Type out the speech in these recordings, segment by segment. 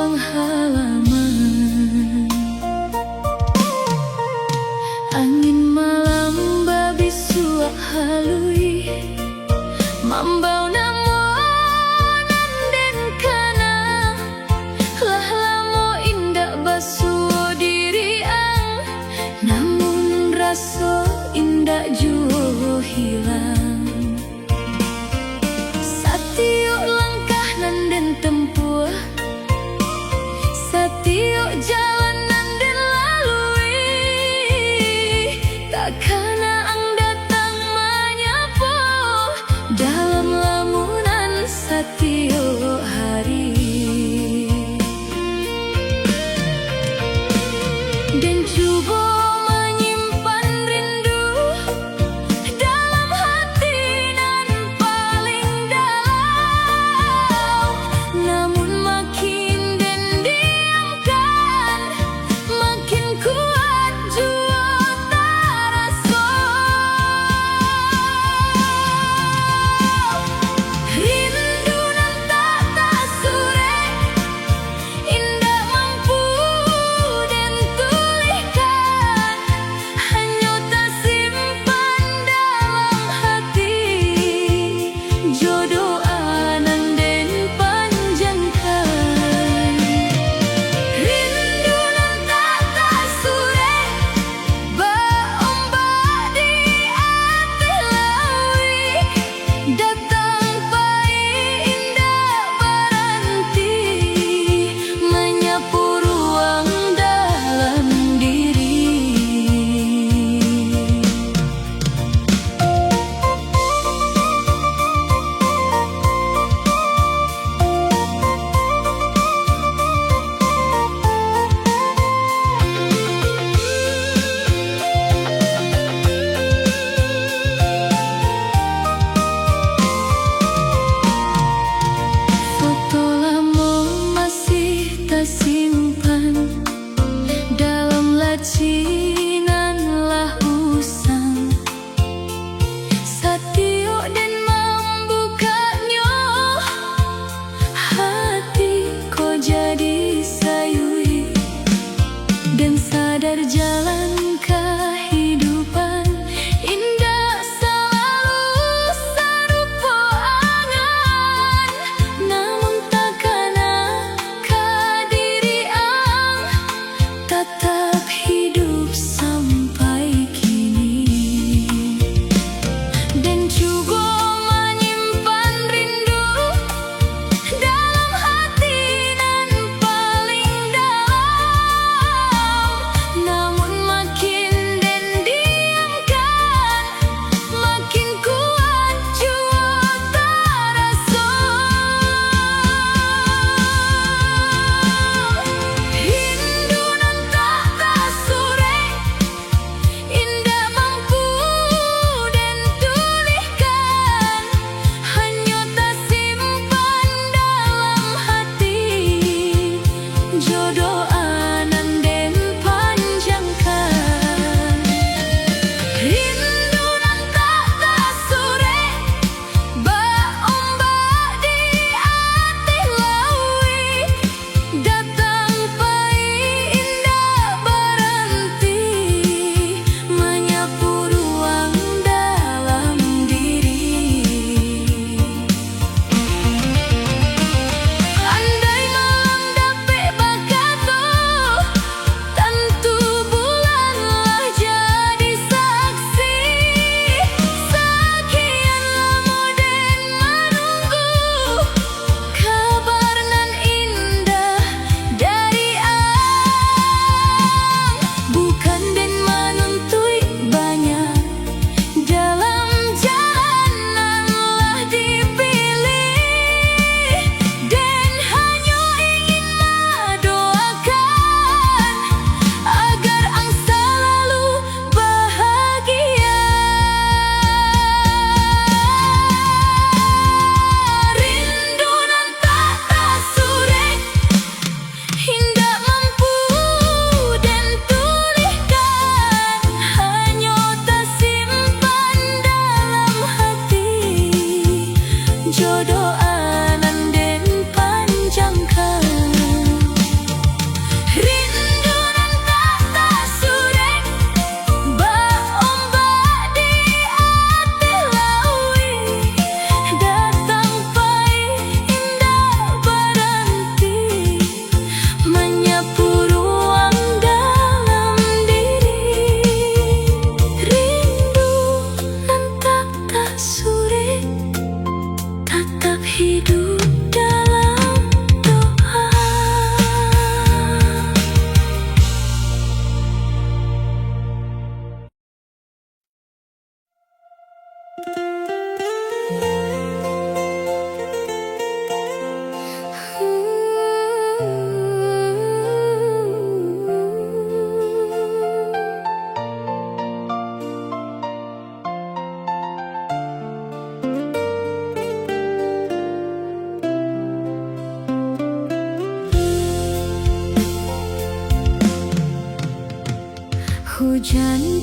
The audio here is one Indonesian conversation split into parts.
pulang halaman. Angin malam babi suak halui mambau namonan den kana lah lamo indak basuo diri ang namun raso indak juo hilang. Satiuk langkah nan den tempuh, satiuk jalan nan den lalui, takkan ang datang menyapu dalam lamunan satiuk hari. Dan cuba menyimpan rindu dalam hati nan paling dalam, namun makin den diamkan makin kuat jua tak rasa.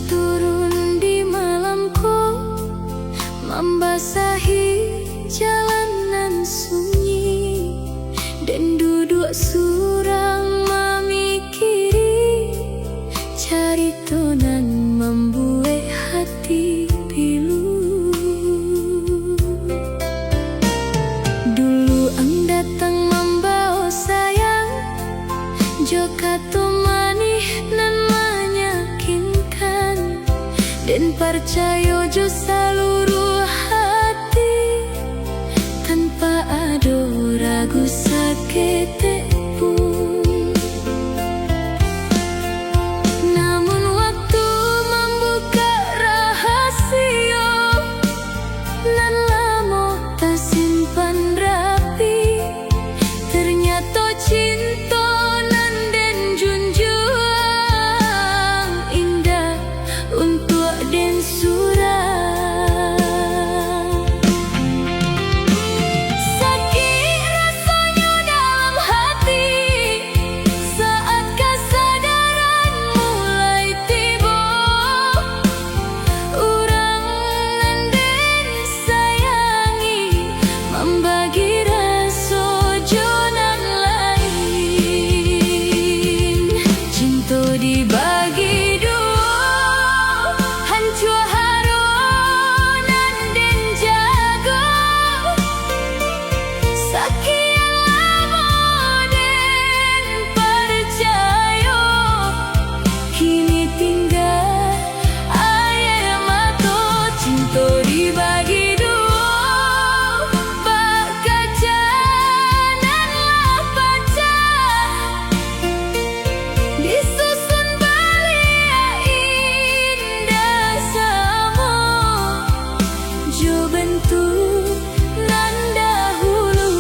turun di malamku, membasahi jalanan sunyi, dan duduk surang memikiri carita nan membuat hati pilu. Dulu ang datang membawa sayang, joka tu manih nan meyakinkan, dan percaya jo seluruh hati tanpa ada ragu sakit pun. Namun waktu membuka rahasia nan lama tersimpan rapi, ternyata cinta nan den junjung indah untuk den surah. Sakit rasanya dalam hati saat kesadaran mulai tiba. Urang nan den sayangi membagi rasa jonan lain. Cinta dibagi dua, hancur harunan dan jaga. Sekian lama dan percaya, kini tinggal air mata. Cinta dibagi dua, bak kaca nan lah pecah, disusun balik indah sama jo bentuk nan dahulu.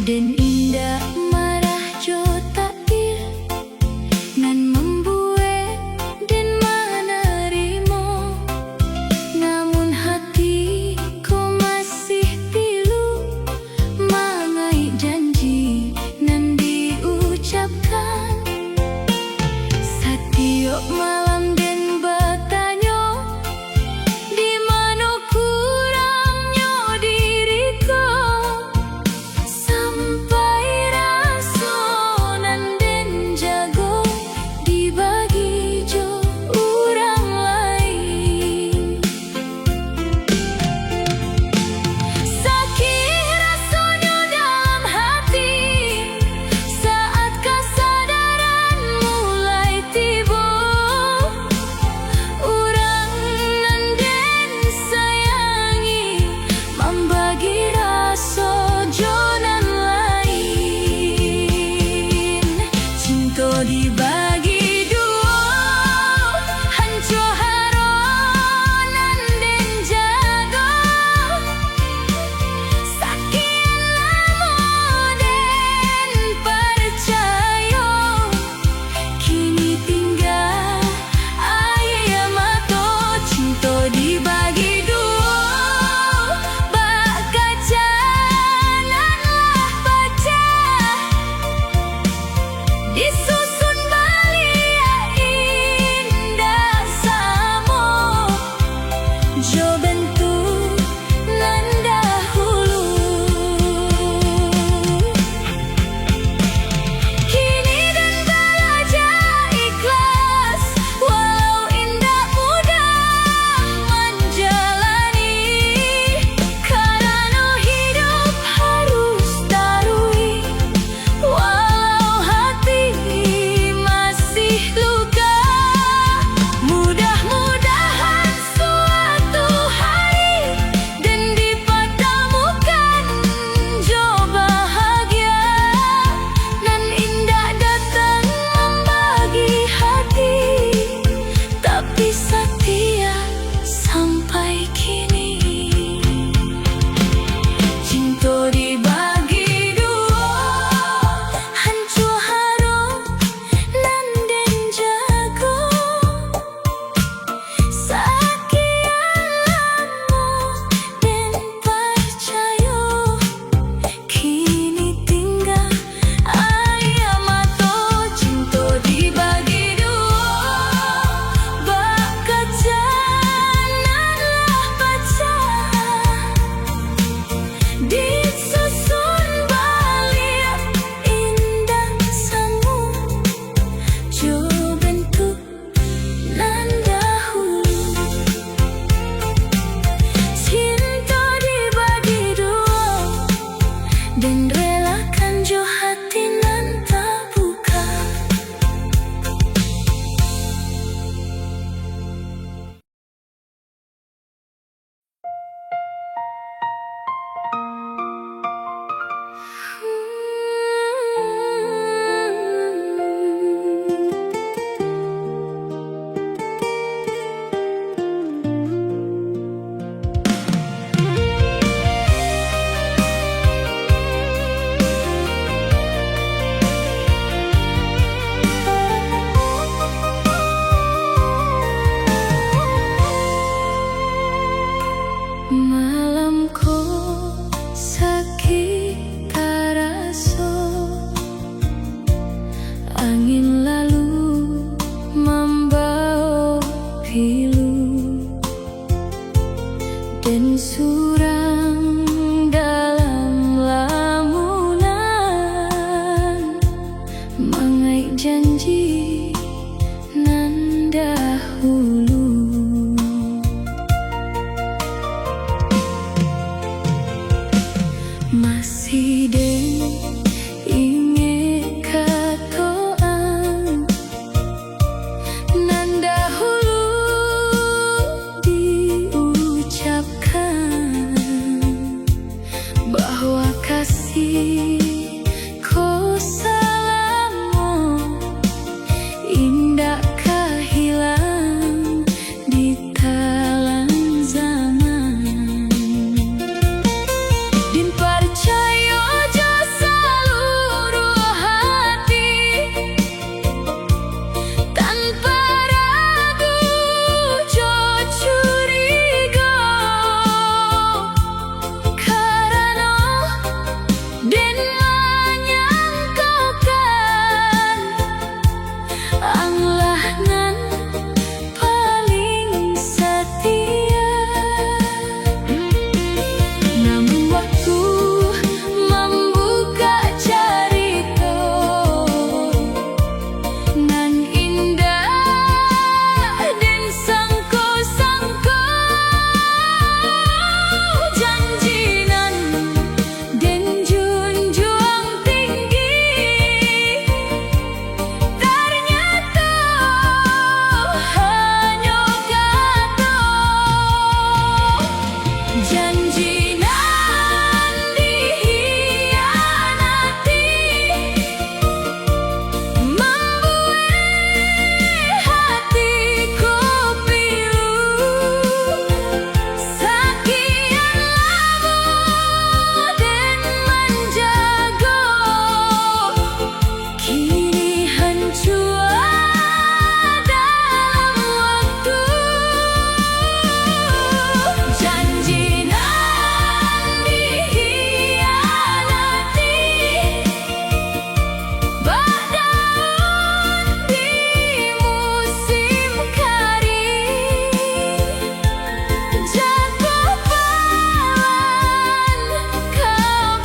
Dan indah marah jo takdir nan membuat dan menerima. Namun hatiku masih pilu mangai janji nan diucapkan. Setiap malam dan bertanya, di mana kurangnya diriku sampai Den relakan jo hati nan terbuka. Malam ko sakit terasa, angin lalu membawa pilu, dan surang dalam lamunan mengai janji nan dahulu. Masih den inget katoan nan dahulu diucapkan, bahwa kasih ko selama indakkah hilang di telan zaman. Din percaya jo seluruh hati, tanpa ragu jo curiga, karena den menyangkakan anglah nan paling setia. Namun waktu membuka cerita nan indah dan sangko-sangko, janji nan dan junjung tinggi, ternyata hanya kata. Janji nan dikhianati membuat hatiku pilu. Sekian lama dan menjaga, kini hancur dalam waktu. Janji nan dikhianati badan di musim kering, jatuh pelan ke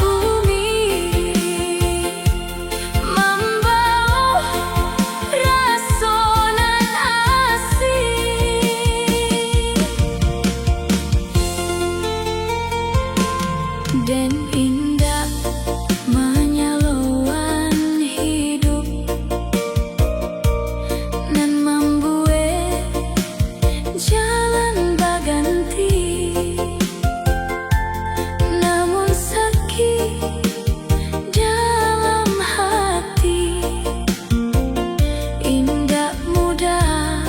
bumi, membawa rasa nan asing dan indah menyalawan hidup, nan membuat jalan berganti. Namun sakit dalam hati, indah mudah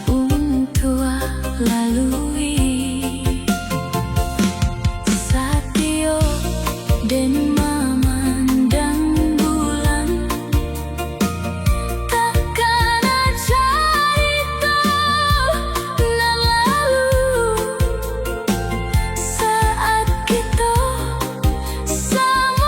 untuk lalui. Satyo dan memandang bulan, takkan cerita nan lalu saat kita sama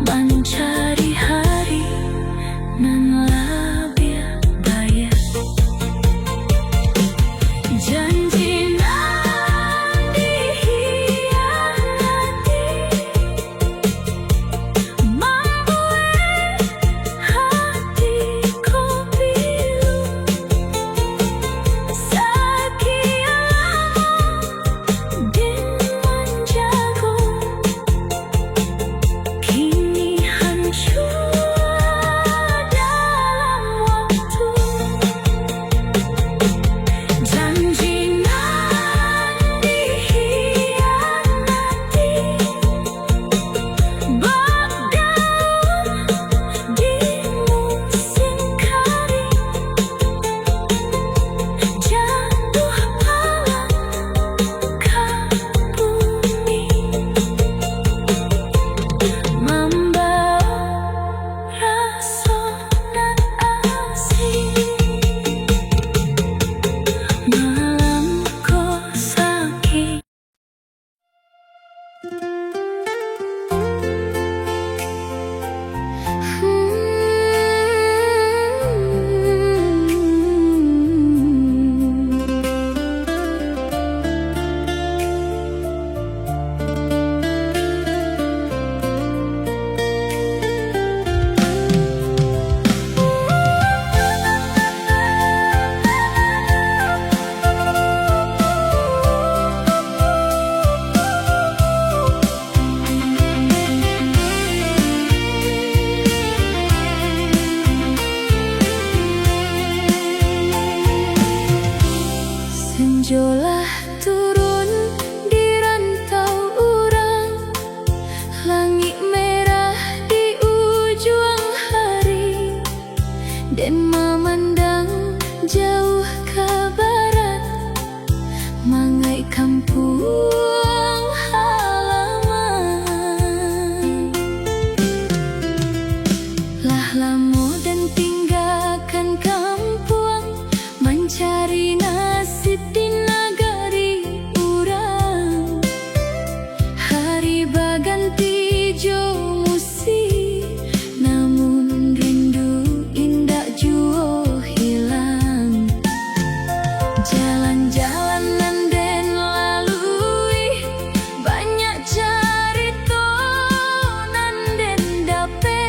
mencari hari nan lebih baik. Janji nan dikhianati membuat hatiku pilu. Sekian lama dimanjaku, kini hancur dalam waktu. Janji nan dikhianati berdaun di musim kering, jatuh malam ke bumi, membawa rasa nan asing. Malamku sakit. Senjolah turun di rantau urang, langit merah di ujung hari, dan memandang jauh ke barat, mangai kampung halaman. Lah lamo dan tinggalkan kampung, mencari nasib di nagari urang. Hari baganti jo musi, namun rindu indak juo hilang. Jalan-jalan nan den lalui, banyak cerita nan den dape,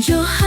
Johan